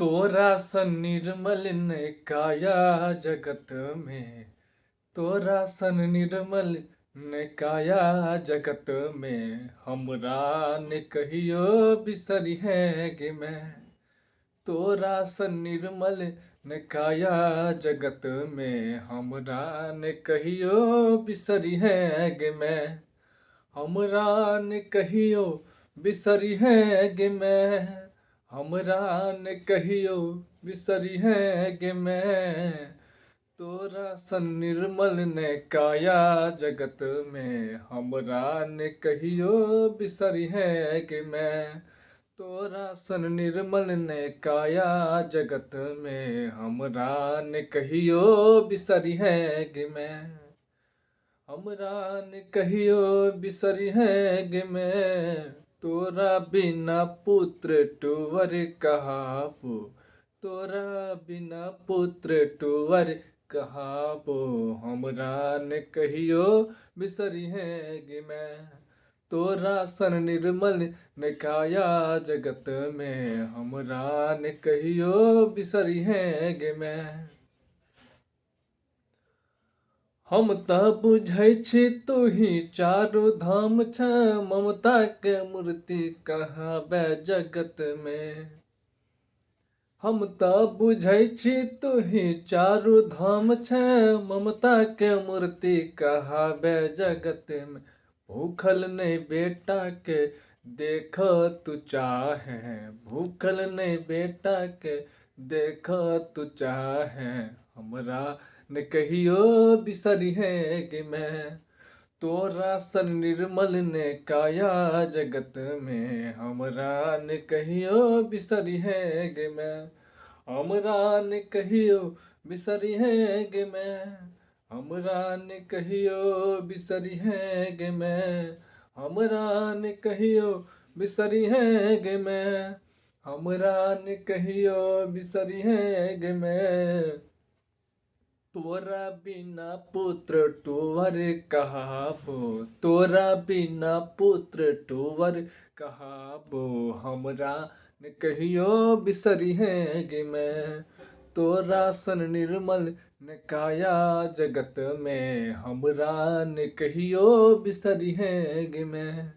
तोरा सन निर्मल ने काया जगत में। तोरा सन निर्मल ने काया जगत में। हमरा ने कहियो बिसरी है गे मैं। तोरा सन निर्मल ने काया जगत में। हमरा ने कहियो बिसरी है गे मैं। हमरा ने कहियो बिसरी है गे मैं। हमरा ने कहियो बिसरी है गे मैं। तोरा सन निर्मल ने काया जगत में। हमरा ने कहियो बिसरी है गे मैं। तोरा सन निर्मल ने काया जगत में। हमरा ने कहियो बिसरी है गे मैं। हमरा ने कहियो बिसरी है गे मैं। तोरा बिना पुत्र टुवर कहाबो। तोरा बिना पुत्र टुवर कहाबो। हमरा ने कहियो बिसरी है गे मैं। तोरा सन निर्मल ने काया जगत में। हमरा ने कहियो बिसरी है गे मैं। हम तऽ बुझै छी तूही चारू धाम छ। ममता के मूर्ति कहाबे जगत में। हम तऽ बुझै छी तूही चारू धाम छ। ममता के मूर्ति कहाबे जगत में। भूखल नहीं बेटा के देख तू चाहे। भूखल नहीं बेटा के देख तू चाहे। हमरा ने कहियो बिसरी है गे मैं। तोरा सन निर्मल ने काया जगत में। हमरा ने कहियो बिसरी है गे मैं। हमरा ने कहियो बिसरी है गे मैं। हमरा ने कहियो बिसरी है गे मैं। हमरा ने कहियो बिसरी है गे मैं। हमरा ने कहियो बिसरी है गे मैं। तोरा बिना पुत्र टुवर कहाबो। तोरा बिना पुत्र टुवर कहाबो। हमरा ने कहियो बिसरी है गे मैं। तोरा सन निर्मल ने काया जगत में। हमरा ने कहियो बिसरी है गे मैं।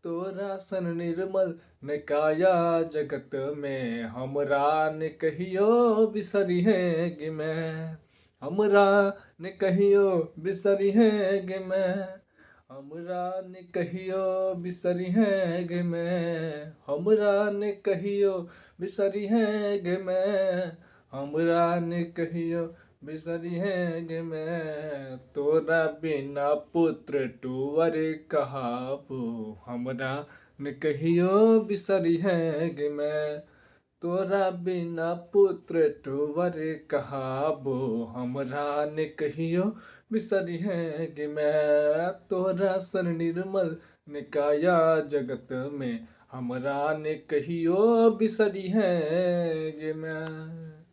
तोरा सन निर्मल ने काया जगत में। हमरा ने कहियो बिसरी है गे मैं। हमरा ने कहियो बिसरी है गे मैं। हमरा ने कहियो बिसरी है गे मैं। हमरा ने कहियो बिसरी है गे मैं। हमरा ने कहियो बिसरी है गे मैं। तोरा बिना पुत्र टुवर कहाबो। हमरा ने कहियो बिसरी है गे मैं। तोरा बिना पुत्र टुवर कहाबो। हमरा ने कहियो बिसरी है गे मैं। तोरा सन निर्मल ने काया जगत में। हमरा ने कहियो बिसरी है गे मैं।